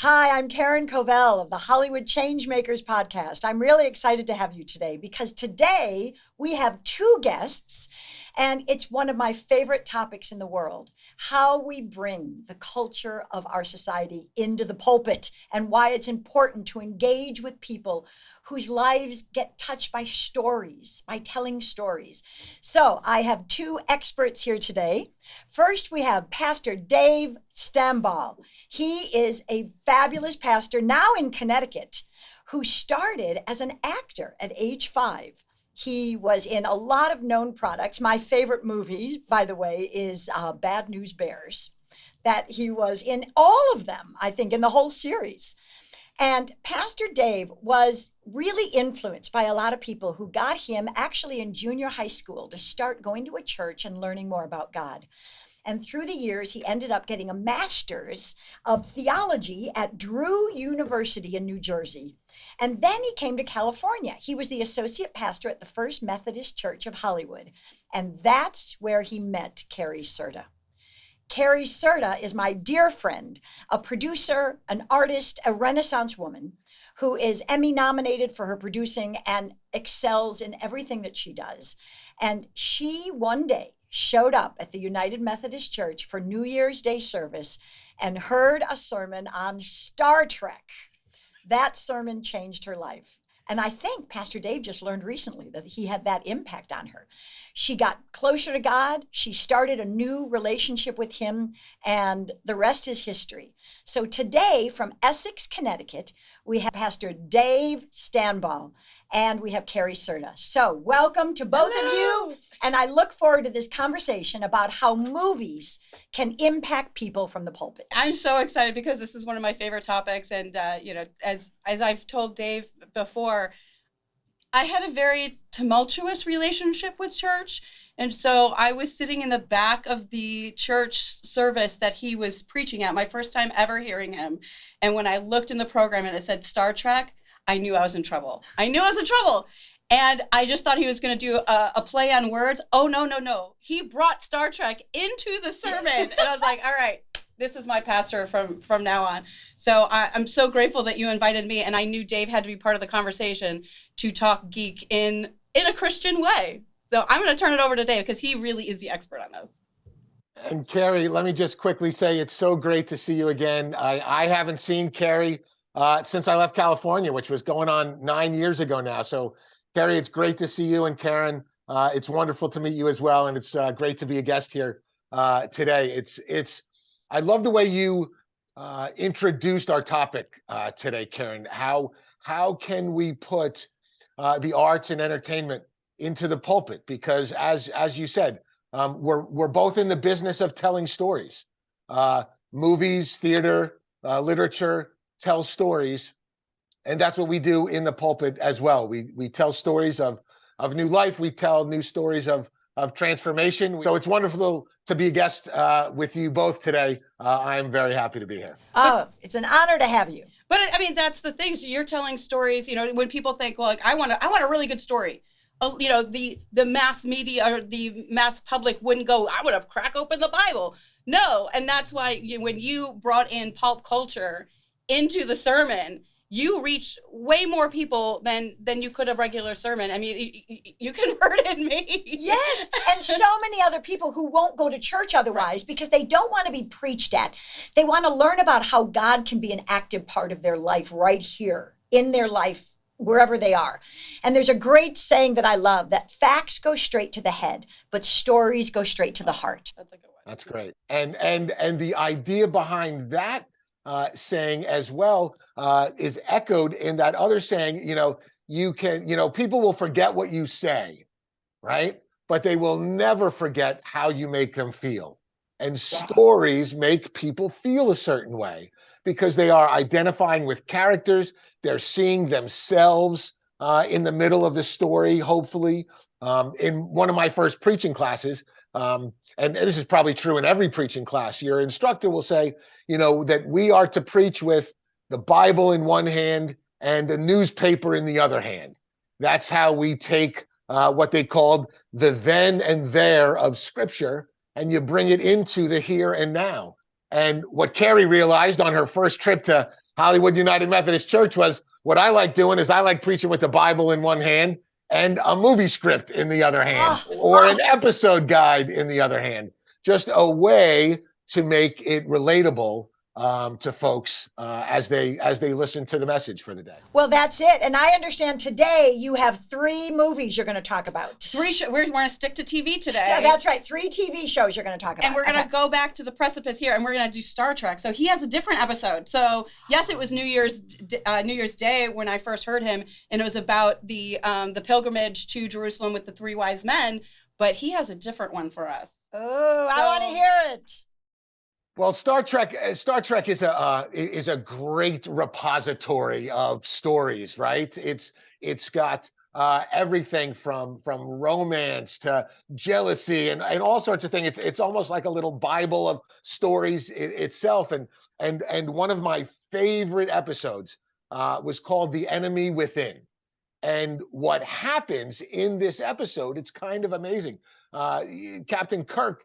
Hi, I'm Karen Covell of the Hollywood Changemakers podcast. I'm really excited to have you today because today we have two guests, and it's one of my favorite topics in the world: how we bring the culture of our society into the pulpit and why it's important to engage with people whose lives get touched by stories, by telling stories. So I have two experts here today. First, we have Pastor Dave Stambaugh. He is a fabulous pastor now in Connecticut who started as an actor at age 5. He was in a lot of known products. My favorite movie, by the way, is Bad News Bears, that he was in all of them, I think, in the whole series. And Pastor Dave was really influenced by a lot of people who got him actually in junior high school to start going to a church and learning more about God. And through the years, he ended up getting a master's of theology at Drew University in New Jersey. And then he came to California. He was the associate pastor at the First Methodist Church of Hollywood. And that's where he met Carrie Certa. Carrie Certa is my dear friend, a producer, an artist, a Renaissance woman who is Emmy nominated for her producing and excels in everything that she does. And she one day showed up at the United Methodist Church for New Year's Day service and heard a sermon on Star Trek. That sermon changed her life. And I think Pastor Dave just learned recently that he had that impact on her. She got closer to God. She started a new relationship with him, and the rest is history. So today, from Essex, Connecticut, we have Pastor Dave Stambaugh, and we have Carrie Certa. So welcome to both of you. And I look forward to this conversation about how movies can impact people from the pulpit. I'm so excited because this is one of my favorite topics. And, as I've told Dave before, I had a very tumultuous relationship with church. And so I was sitting in the back of the church service that he was preaching at, my first time ever hearing him. And when I looked in the program and it said Star Trek, I knew I was in trouble. And I just thought he was going to do a play on words. Oh, no. He brought Star Trek into the sermon. And I was like, all right, this is my pastor from now on. So I'm so grateful that you invited me. And I knew Dave had to be part of the conversation to talk geek in a Christian way. So I'm going to turn it over to Dave because he really is the expert on this. And Carrie, let me just quickly say it's so great to see you again. I haven't seen Carrie since I left California, which was going on 9 years ago now. So Carrie, it's great to see you, and Karen, it's wonderful to meet you as well, and it's great to be a guest here today. I love the way you introduced our topic today, Karen. How can we put the arts and entertainment into the pulpit? Because as you said, we're both in the business of telling stories. Movies, theater, literature tell stories. And that's what we do in the pulpit as well. We tell stories of new life. We tell new stories of transformation. So it's wonderful to be a guest with you both today. I'm very happy to be here. Oh, it's an honor to have you. But I mean, that's the thing. So you're telling stories, when people think, well, like, I want a really good story. The mass media or the mass public wouldn't go, I want to crack open the Bible. No. And that's why when you brought in pulp culture into the sermon, you reached way more people than you could a regular sermon. I mean, you converted me. Yes, and so many other people who won't go to church otherwise because they don't want to be preached at. They want to learn about how God can be an active part of their life right here, in their life, wherever they are. And there's a great saying that I love, that facts go straight to the head, but stories go straight to the heart. That's a good one. That's great. And the idea behind that saying as well is echoed in that other saying, people will forget what you say, right? But they will never forget how you make them feel. And stories make people feel a certain way because they are identifying with characters. They're seeing themselves in the middle of the story, hopefully. In one of my first preaching classes, and this is probably true in every preaching class, your instructor will say, that we are to preach with the Bible in one hand and a newspaper in the other hand. That's how we take what they called the then and there of Scripture, and you bring it into the here and now. And what Carrie realized on her first trip to Hollywood United Methodist Church was what I like doing is I like preaching with the Bible in one hand and a movie script in the other hand, or an episode guide in the other hand. Just a way to make it relatable to folks as they listen to the message for the day. Well, that's it. And I understand today you have 3 movies you're going to talk about. We're going to stick to TV today. That's right. 3 TV shows you're going to talk about. And we're going to go back to the precipice here, and we're going to do Star Trek. So he has a different episode. So yes, it was New Year's Day when I first heard him, and it was about the pilgrimage to Jerusalem with the 3 wise men. But he has a different one for us. Oh, I want to hear it. Well, Star Trek is a great repository of stories, right? It's got everything from romance to jealousy and all sorts of things. It's almost like a little Bible of stories itself. And one of my favorite episodes was called "The Enemy Within." And what happens in this episode, it's kind of amazing. Captain Kirk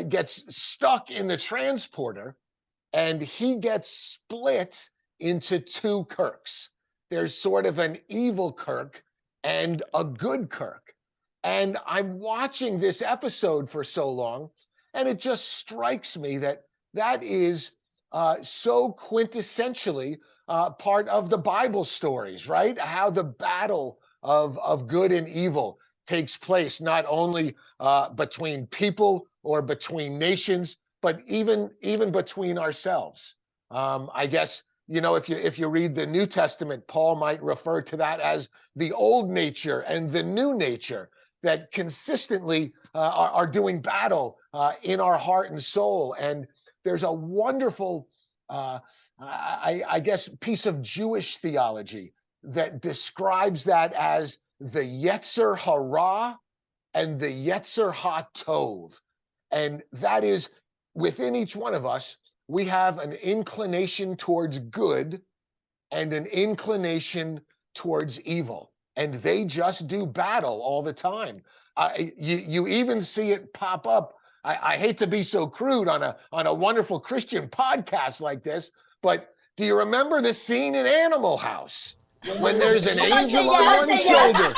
gets stuck in the transporter, and he gets split into 2 Kirks. There's sort of an evil Kirk and a good Kirk. And I'm watching this episode for so long, and it just strikes me that is so quintessentially part of the Bible stories, right? How the battle of good and evil takes place, not only between people or between nations, but even between ourselves. I guess, if you read the New Testament, Paul might refer to that as the old nature and the new nature that consistently are doing battle in our heart and soul. And there's a wonderful, I guess, piece of Jewish theology that describes that as the Yetzer Hara and the Yetzer HaTov. And that is, within each one of us, we have an inclination towards good and an inclination towards evil. And they just do battle all the time. You even see it pop up. I hate to be so crude on a wonderful Christian podcast like this, but do you remember the scene in Animal House when there's an angel on one shoulder?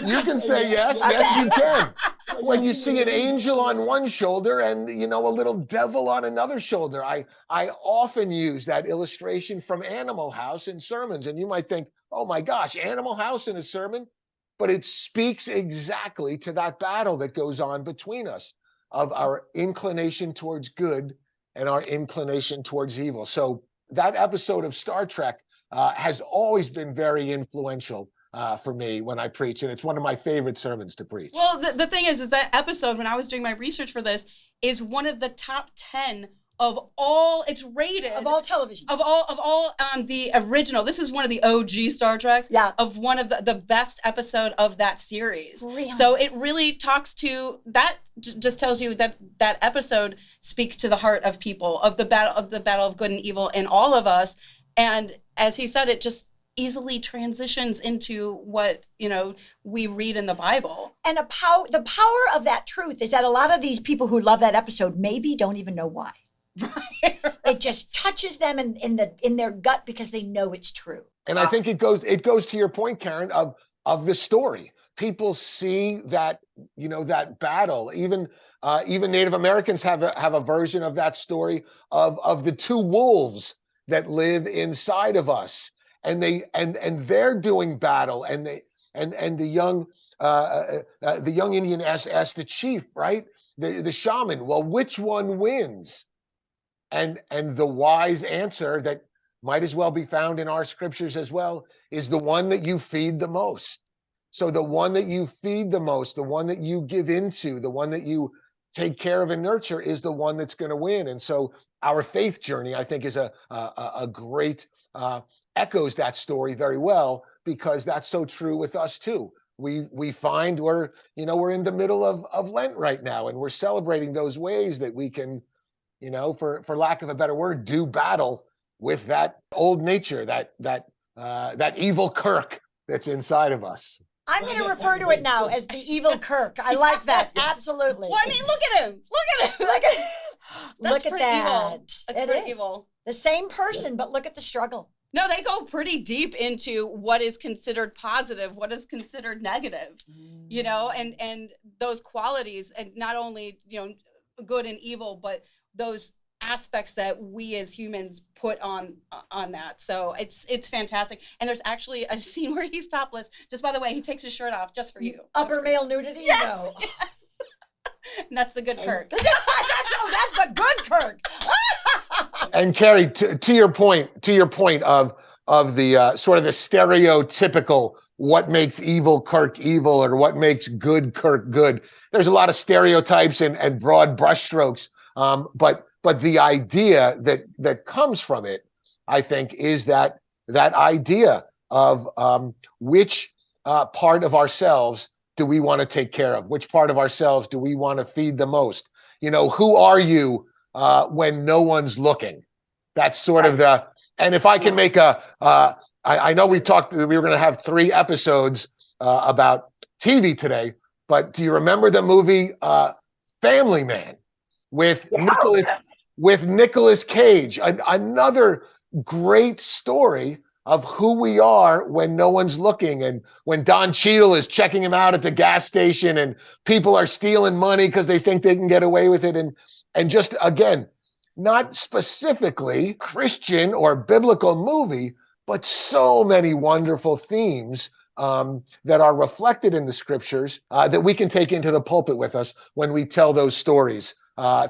You can say yes, yes you can. When you see an angel on one shoulder and a little devil on another shoulder, I often use that illustration from Animal House in sermons. And you might think, oh my gosh, Animal House in a sermon? But it speaks exactly to that battle that goes on between us of our inclination towards good and our inclination towards evil. So that episode of Star Trek has always been very influential for me when I preach, and it's one of my favorite sermons to preach. Well, the thing is that episode, when I was doing my research for this, is one of the top 10 of all. It's rated of all television, of all the original. This is one of the OG Star Treks. Yeah. Of one of the best episode of that series. Really? So it really talks to that. Just tells you that episode speaks to the heart of people, of the battle of good and evil in all of us. And as he said, it just easily transitions into what we read in the Bible. And the power of that truth is that a lot of these people who love that episode maybe don't even know why. Right. It just touches them in their gut because they know it's true. And I think it goes to your point, Karen, of the story. People see that that battle. Even Native Americans have a version of that story of the 2 wolves that live inside of us, and they're doing battle, and the young Indian asked the chief, right, the shaman, well, which one wins? And the wise answer that might as well be found in our scriptures as well is the one that you feed the most. So the one that you feed the most, the one that you give into, the one that you take care of and nurture is the one that's going to win. And so our faith journey, I think, is a great echoes that story very well, because that's so true with us too. We find we're in the middle of Lent right now, and we're celebrating those ways that we can, for lack of a better word, do battle with that old nature, that evil Kirk that's inside of us. I'm going to refer to it now as the evil Kirk. I like that. Absolutely. Well, I mean, look at him. Look at that. That's pretty evil. It is evil. The same person, but look at the struggle. No, they go pretty deep into what is considered positive, what is considered negative, and those qualities, and not only, good and evil, but those aspects that we as humans put on that. So it's fantastic. And there's actually a scene where he's topless. Just by the way, he takes his shirt off just for you. Upper male nudity? Yes. No. And that's the good Kirk. that's the good Kirk. And Carrie, to your point of the sort of the stereotypical what makes evil Kirk evil or what makes good Kirk good. There's a lot of stereotypes and broad brushstrokes, but the idea that comes from it, I think, is that idea of which part of ourselves do we want to take care of? Which part of ourselves do we want to feed the most? Who are you when no one's looking? That's sort of the, and if I can make I know we were going to have 3 episodes about TV today, but do you remember the movie Family Man with Nicolas Cage? Another great story of who we are when no one's looking, and when Don Cheadle is checking him out at the gas station and people are stealing money because they think they can get away with it. And just, again, not specifically Christian or biblical movie, but so many wonderful themes that are reflected in the scriptures that we can take into the pulpit with us when we tell those stories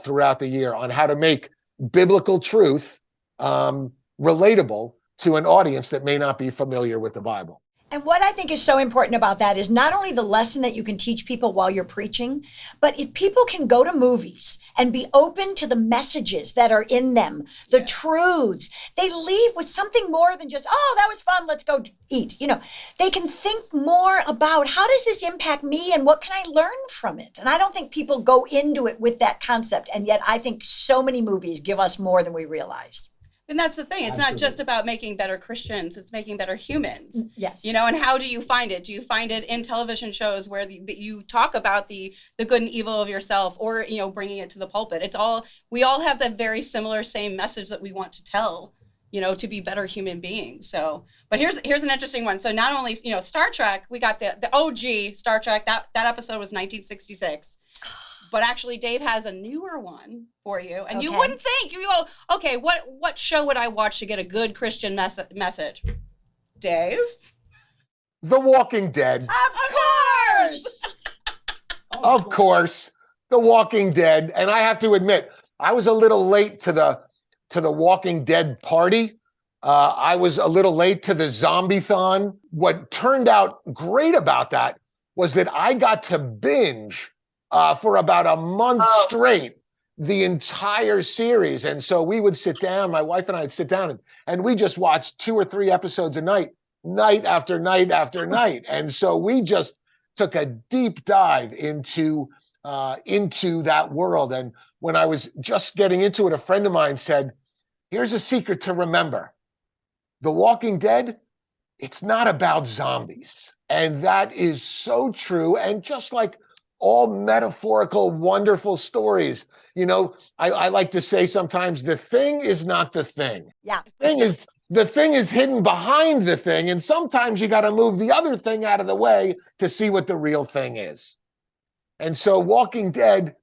throughout the year on how to make biblical truth relatable to an audience that may not be familiar with the Bible. And what I think is so important about that is not only the lesson that you can teach people while you're preaching, but if people can go to movies and be open to the messages that are in them, the truths, they leave with something more than just, oh, that was fun, let's go eat. They can think more about how does this impact me and what can I learn from it? And I don't think people go into it with that concept. And yet I think so many movies give us more than we realize. And that's the thing. It's Absolutely. not just about making better Christians. It's making better humans. Yes. And how do you find it? Do you find it in television shows where you talk about the good and evil of yourself, or, bringing it to the pulpit? We all have that very similar same message that we want to tell, to be better human beings. So, but here's an interesting one. So not only, Star Trek, we got the OG Star Trek, that episode was 1966. But actually, Dave has a newer one for you. And you wouldn't think, you go, okay, what show would I watch to get a good Christian message? Dave? The Walking Dead. Of course! Of course. The Walking Dead. And I have to admit, I was a little late to the Walking Dead party. I was a little late to the Zombie-thon. What turned out great about that was that I got to binge for about a month straight, the entire series. And so we would sit down, my wife and I would sit down, and we just watched 2 or 3 episodes a night after night after night. And so we just took a deep dive into that world. And when I was just getting into it, a friend of mine said, here's a secret to remember. The Walking Dead, it's not about zombies. And that is so true. And just like all metaphorical, wonderful stories. I like to say sometimes the thing is not the thing. Yeah. The thing is hidden behind the thing. And sometimes you got to move the other thing out of the way to see what the real thing is. And so Walking Dead,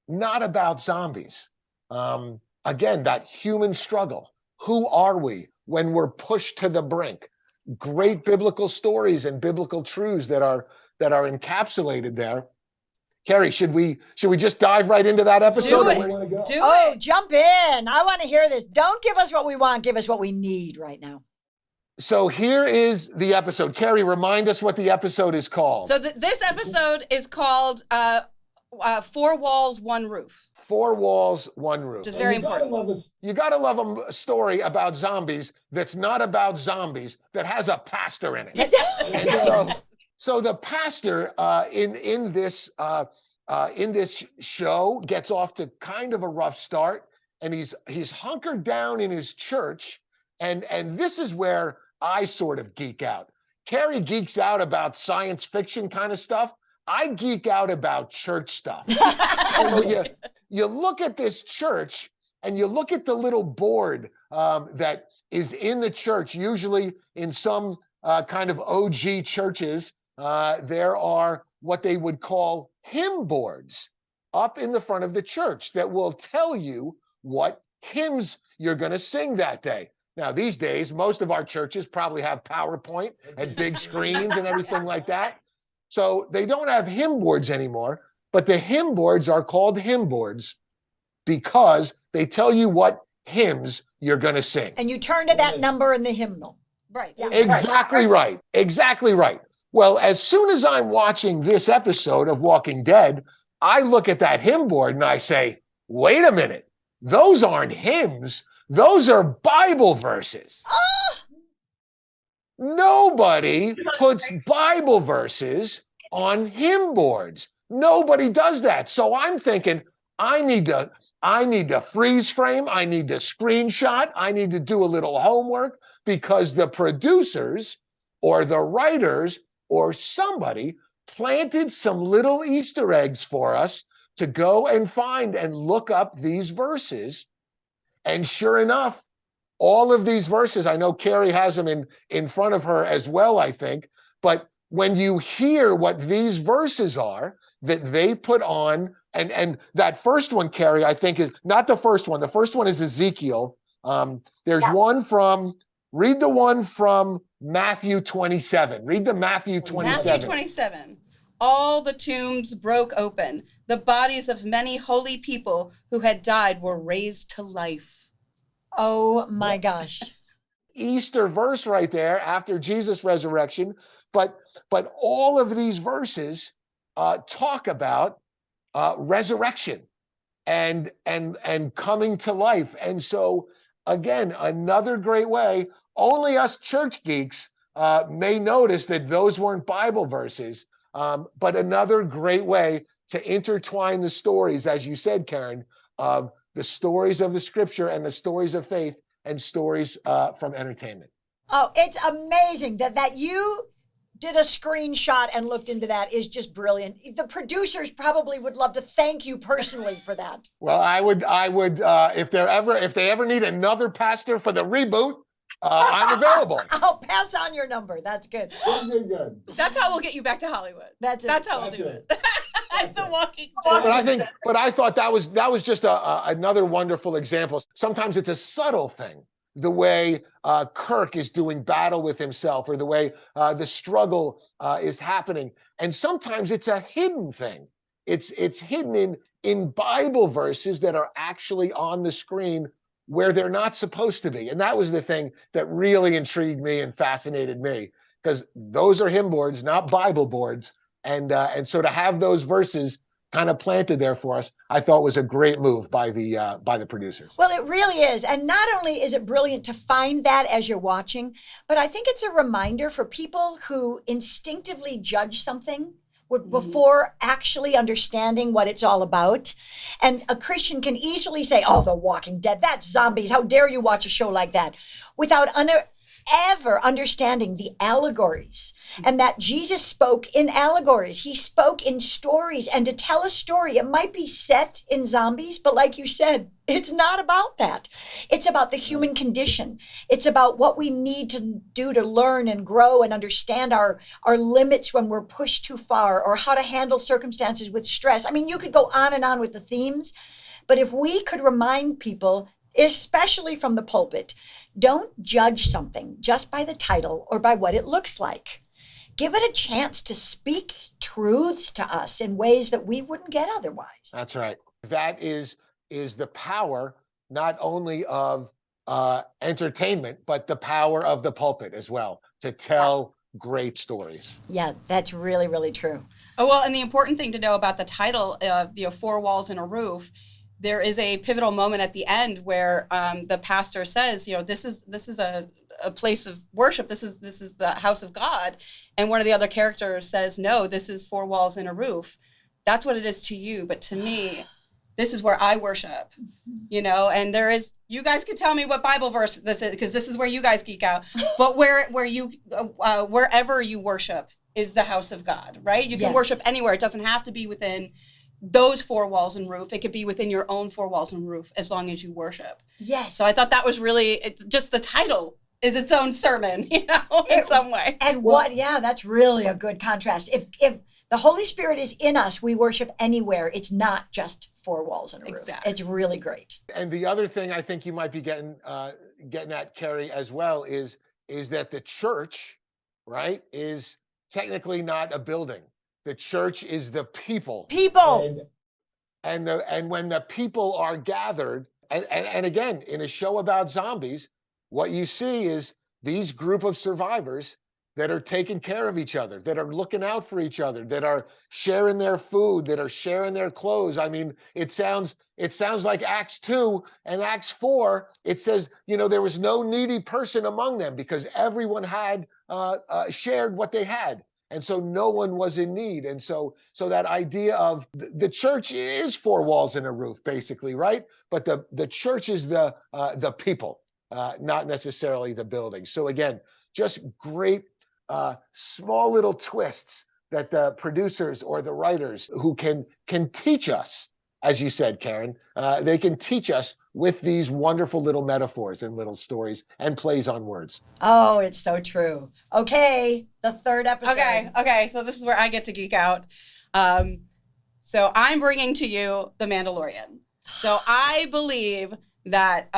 not about zombies. Again, that human struggle. Who are we when we're pushed to the brink? Great biblical stories and biblical truths that are encapsulated there. Carrie, should we just dive right into that episode? Do it. Where do you want to go? Do it. Jump in. I want to hear this. Don't give us what we want. Give us what we need right now. So here is the episode. Carrie, remind us what the episode is called. So this episode is called 4 Walls, One Roof. 4 Walls, One Roof. Which is very important. You got to love a story about zombies that's not about zombies, that has a pastor in it. And so the pastor in this show gets off to kind of a rough start, and he's hunkered down in his church, and this is where I sort of geek out. Carrie geeks out about science fiction kind of stuff. I geek out about church stuff. And you look at this church, and you look at the little board that is in the church, usually in some kind of OG churches, there are what they would call hymn boards up in the front of the church that will tell you what hymns you're going to sing that day. Now, these days, most of our churches probably have PowerPoint and big screens and everything like that. So they don't have hymn boards anymore, but the hymn boards are called hymn boards because they tell you what hymns you're going to sing. And you turn to that number in the hymnal. Right. Yeah. Exactly right. Exactly right. Well, as soon as I'm watching this episode of Walking Dead, I look at that hymn board and I say, wait a minute, those aren't hymns. Those are Bible verses. Nobody puts Bible verses on hymn boards. Nobody does that. So I'm thinking, I need to freeze frame. I need to screenshot. I need to do a little homework because the producers or the writers or somebody planted some little Easter eggs for us to go and find and look up these verses. And sure enough, all of these verses, I know Carrie has them in front of her as well, I think, but when you hear what these verses are that they put on, and that first one, Carrie, I think is not the first one. The first one is Ezekiel. There's read the one from Matthew 27. Read the Matthew 27. Matthew 27. All the tombs broke open. The bodies of many holy people who had died were raised to life. Oh my gosh. Easter verse right there after Jesus' resurrection. But all of these verses talk about resurrection and coming to life. And so, again, another great way, only us church geeks may notice that those weren't Bible verses, but another great way to intertwine the stories, as you said, Karen, of the stories of the scripture and the stories of faith and stories from entertainment. Oh, it's amazing that you did a screenshot and looked into that is just brilliant. The producers probably would love to thank you personally for that. Well, I would if they ever need another pastor for the reboot, I'm available. I'll pass on your number. That's good. Good. That's how we'll get you back to Hollywood. That's how we'll do it. The Walking Dead. But I thought that was just another wonderful example. Sometimes it's a subtle thing, the way Kirk is doing battle with himself, or the way the struggle is happening, and sometimes it's a hidden thing. It's hidden in Bible verses that are actually on the screen where they're not supposed to be. And that was the thing that really intrigued me and fascinated me, because those are hymn boards, not Bible boards. And so to have those verses kind of planted there for us, I thought was a great move by the producers. Well, it really is. And not only is it brilliant to find that as you're watching, but I think it's a reminder for people who instinctively judge something before actually understanding what it's all about. And a Christian can easily say, oh, The Walking Dead, that's zombies. How dare you watch a show like that? Without ever understanding the allegories, and that Jesus spoke in allegories. He spoke in stories, and to tell a story, it might be set in zombies, but like you said, it's not about that. It's about the human condition. It's about what we need to do to learn and grow and understand our limits when we're pushed too far, or how to handle circumstances with stress. I mean, you could go on and on with the themes, but if we could remind people, especially from the pulpit, don't judge something just by the title or by what it looks like. Give it a chance to speak truths to us in ways that we wouldn't get otherwise. That's right. That is the power not only of entertainment, but the power of the pulpit as well, to tell great stories. Yeah, that's really, really true. Oh, well, and the important thing to know about the title of Four Walls and a Roof, there is a pivotal moment at the end where the pastor says, this is a place of worship. This is the house of God. And one of the other characters says, no, this is four walls and a roof. That's what it is to you. But to me, this is where I worship, and you guys could tell me what Bible verse this is, because this is where you guys geek out. But wherever you worship is the house of God, right? You can worship anywhere. It doesn't have to be within those four walls and roof. It could be within your own four walls and roof as long as you worship. Yes. So I thought that was really, it's just the title is its own sermon, you know, in some way. And that's really a good contrast. If the Holy Spirit is in us, we worship anywhere. It's not just four walls and a roof. Exactly. It's really great. And the other thing I think you might be getting at, Carrie, as well, is that the church, right, is technically not a building. The church is the people. And when the people are gathered, and again, in a show about zombies, what you see is these group of survivors that are taking care of each other, that are looking out for each other, that are sharing their food, that are sharing their clothes. I mean, it sounds like Acts 2 and Acts 4. It says, there was no needy person among them because everyone had shared what they had. And so no one was in need. And so that idea of the church is four walls and a roof, basically, right? But the church is the people, not necessarily the building. So again, just great small little twists that the producers or the writers who can teach us, as you said, Karen, they can teach us with these wonderful little metaphors and little stories and plays on words. Oh, it's so true. Okay, the third episode. Okay. So this is where I get to geek out. So I'm bringing to you The Mandalorian. So I believe that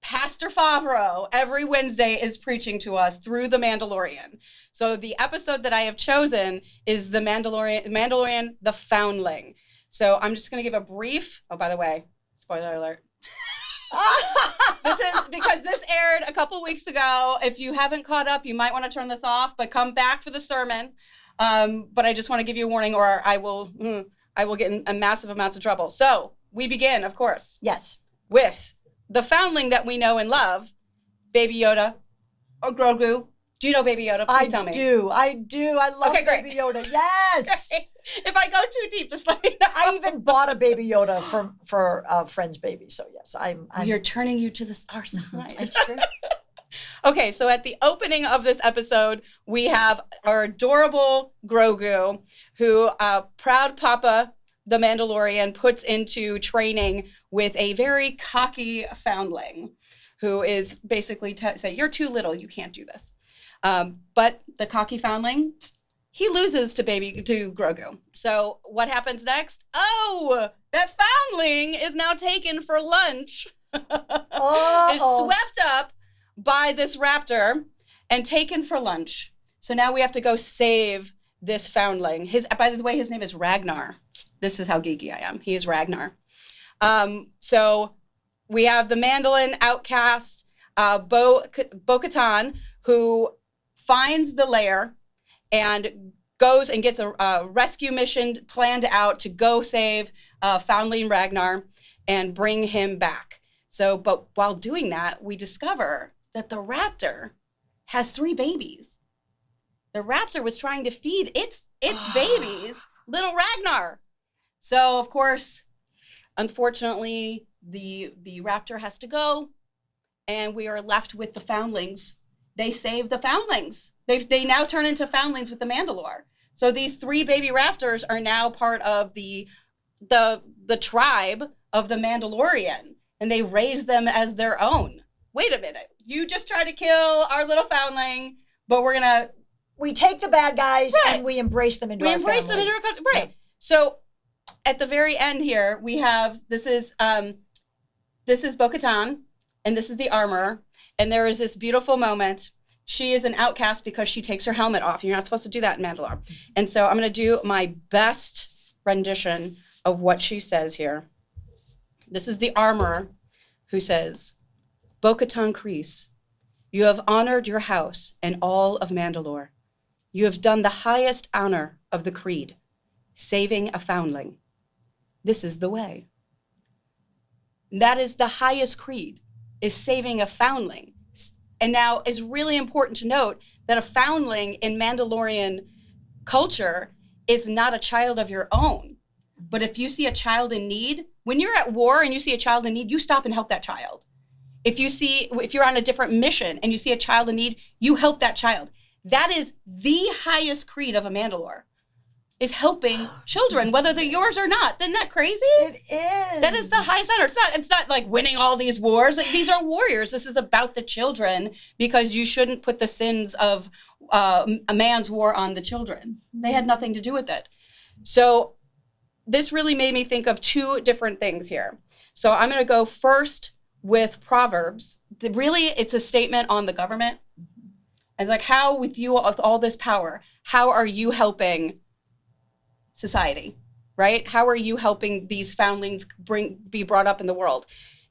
Pastor Favreau every Wednesday is preaching to us through The Mandalorian. So the episode that I have chosen is The Mandalorian, The Foundling. So I'm just going to give a brief, oh, by the way, spoiler alert. This is because this aired a couple weeks ago. If you haven't caught up, you might want to turn this off, but come back for the sermon. But I just want to give you a warning or I will get in a massive amounts of trouble. So we begin, of course. Yes. With the foundling that we know and love, Baby Yoda or Grogu. Do you know Baby Yoda? Please tell me. I do. I love Baby Yoda. Yes. Okay. If I go too deep, just let me know. I even bought a Baby Yoda for a friend's baby. So yes, We are turning you to our side. It's true. Okay, so at the opening of this episode, we have our adorable Grogu, who proud Papa, the Mandalorian, puts into training with a very cocky foundling, who is basically say, you're too little, you can't do this. But the cocky foundling, he loses to Grogu. So what happens next? Oh, that foundling is now taken for lunch. Is swept up by this raptor and taken for lunch. So now we have to go save this foundling. By the way, his name is Ragnar. This is how geeky I am. He is Ragnar. So we have the Mandalorian outcast, Bo-Katan, who finds the lair and goes and gets a rescue mission planned out to go save foundling Ragnar and bring him back. So, but while doing that, we discover that the raptor has 3 babies. The raptor was trying to feed its babies little Ragnar. So, of course, unfortunately, the raptor has to go, and we are left with the foundlings. They save the foundlings. They now turn into foundlings with the Mandalore. So these 3 baby raptors are now part of the tribe of the Mandalorian, and they raise them as their own. Wait a minute. You just tried to kill our little foundling, but we take the bad guys and we embrace them into our family. We embrace them into our culture. Right. Yeah. So at the very end here, we have, this is Bo-Katan, and this is the armor. And there is this beautiful moment. She is an outcast because she takes her helmet off. You're not supposed to do that in Mandalore. And so I'm going to do my best rendition of what she says here. This is the armorer who says, Bo-Katan Kryze, you have honored your house and all of Mandalore. You have done the highest honor of the creed, saving a foundling. This is the way. That is the highest creed, is saving a foundling. And now it's really important to note that a foundling in Mandalorian culture is not a child of your own. But if you see a child in need, when you're at war and you see a child in need, you stop and help that child. If you're on a different mission and you see a child in need, you help that child. That is the highest creed of a Mandalore. is helping children, whether they're yours or not. Isn't that crazy? It is. That is the highest honor. It's not like winning all these wars. Like, these are warriors. This is about the children, because you shouldn't put the sins of a man's war on the children. They had nothing to do with it. So this really made me think of two different things here. So I'm going to go first with Proverbs. Really, it's a statement on the government. It's like, how, with you with all this power, how are you helping society, right? How are you helping these foundlings be brought up in the world?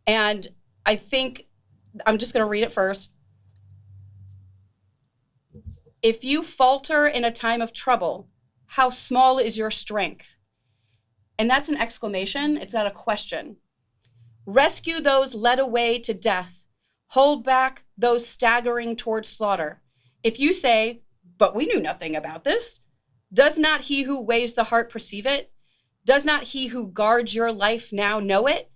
And I think I'm just going to read it first. If you falter in a time of trouble, how small is your strength? And that's an exclamation. It's not a question. Rescue those led away to death. Hold back those staggering towards slaughter. If you say, but we knew nothing about this, does not he who weighs the heart perceive it? Does not he who guards your life now know it?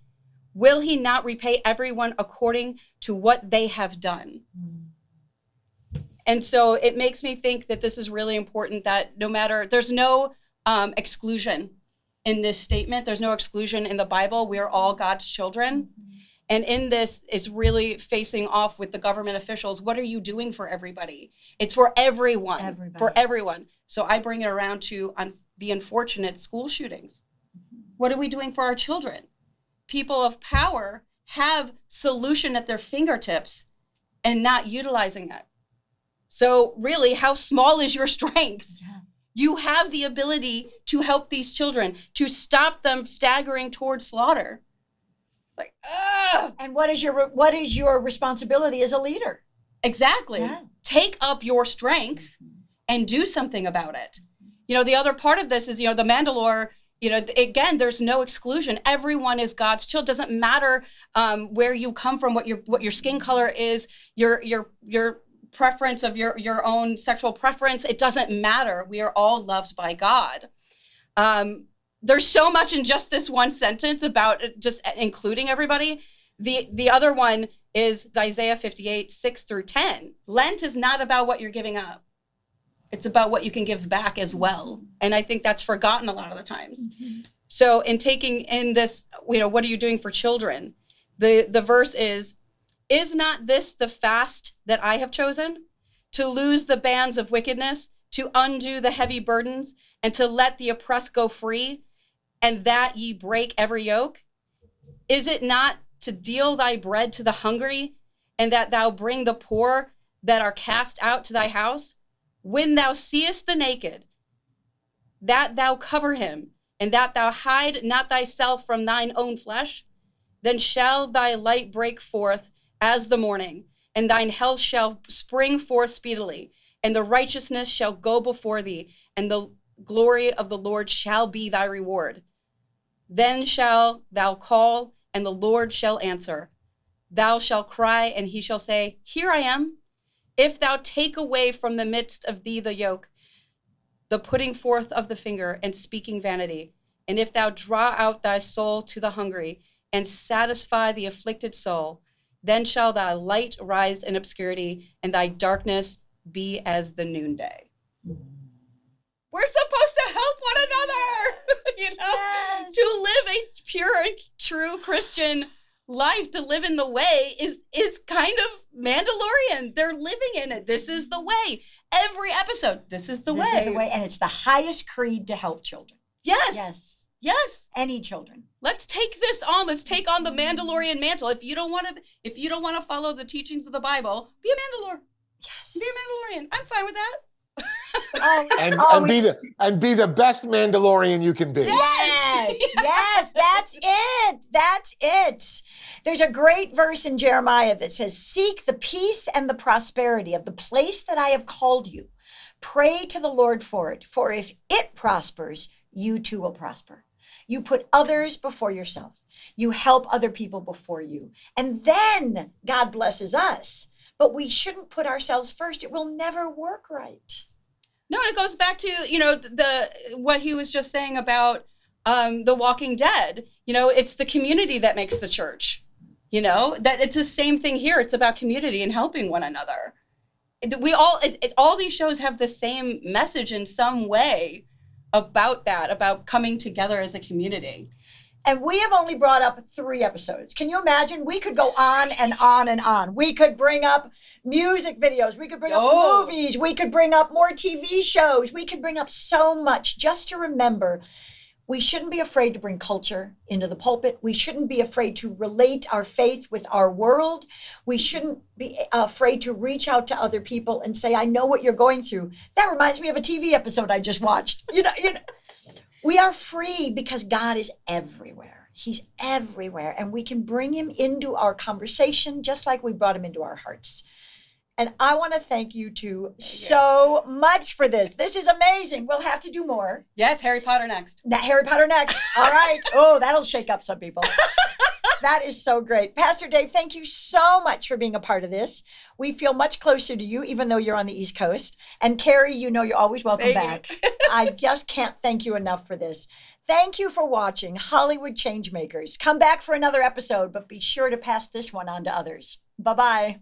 Will he not repay everyone according to what they have done? And so it makes me think that this is really important, that no matter, there's no exclusion in this statement. There's no exclusion in the Bible. We are all God's children. And in this, it's really facing off with the government officials. What are you doing for everybody? It's for everyone, for everyone. So I bring it around to the unfortunate school shootings. What are we doing for our children? People of power have solution at their fingertips and not utilizing it. So really, how small is your strength? Yeah. You have the ability to help these children, to stop them staggering towards slaughter. Like, ugh. And what is your responsibility as a leader? Exactly. Yeah. Take up your strength and do something about it. You know, the other part of this is, the Mandalore, again, there's no exclusion. Everyone is God's child. Doesn't matter where you come from, what your skin color is, your preference of your own sexual preference. It doesn't matter. We are all loved by God. There's so much in just this one sentence about just including everybody. The other one is Isaiah 58, 6-10. Lent is not about what you're giving up. It's about what you can give back as well. And I think that's forgotten a lot of the times. Mm-hmm. So in taking in this, what are you doing for children? The verse is not this the fast that I have chosen? To loose the bands of wickedness, to undo the heavy burdens, and to let the oppressed go free, and that ye break every yoke? Is it not to deal thy bread to the hungry, and that thou bring the poor that are cast out to thy house? When thou seest the naked, that thou cover him, and that thou hide not thyself from thine own flesh, then shall thy light break forth as the morning, and thine health shall spring forth speedily, and the righteousness shall go before thee, and the glory of the Lord shall be thy reward. Then shall thou call, and the Lord shall answer. Thou shalt cry, and he shall say, Here I am. If thou take away from the midst of thee the yoke, the putting forth of the finger, and speaking vanity, and if thou draw out thy soul to the hungry, and satisfy the afflicted soul, then shall thy light rise in obscurity, and thy darkness be as the noonday. We're supposed to help one another, yes. To live a pure and true Christian life, to live in the way is kind of Mandalorian. They're living in it. This is the way. Every episode, this is the way. This is the way, and it's the highest creed to help children. Yes. Yes. Yes. Any children. Let's take this on. Let's take on the Mandalorian mantle. If you don't want to follow the teachings of the Bible, be a Mandalore. Yes. Be a Mandalorian. I'm fine with that. and be the best Mandalorian you can be. Yes, yes, that's it. That's it. There's a great verse in Jeremiah that says, seek the peace and the prosperity of the place that I have called you. Pray to the Lord for it, for if it prospers, you too will prosper. You put others before yourself. You help other people before you. And then God blesses us. But we shouldn't put ourselves first. It will never work right. No, it goes back to, what he was just saying about The Walking Dead. It's the community that makes the church. That it's the same thing here. It's about community and helping one another. All these shows have the same message in some way, about that, about coming together as a community. And we have only brought up 3 episodes. Can you imagine? We could go on and on and on. We could bring up music videos. We could bring up movies. We could bring up more TV shows. We could bring up so much just to remember. We shouldn't be afraid to bring culture into the pulpit. We shouldn't be afraid to relate our faith with our world. We shouldn't be afraid to reach out to other people and say, I know what you're going through. That reminds me of a TV episode I just watched. You know, we are free because God is everywhere. He's everywhere. And we can bring him into our conversation just like we brought him into our hearts. And I want to thank you two so much for this. This is amazing. We'll have to do more. Yes, Harry Potter next. Harry Potter next. All right. Oh, that'll shake up some people. That is so great. Pastor Dave, thank you so much for being a part of this. We feel much closer to you, even though you're on the East Coast. And Carrie, you know you're always welcome back. I just can't thank you enough for this. Thank you for watching Hollywood Changemakers. Come back for another episode, but be sure to pass this one on to others. Bye-bye.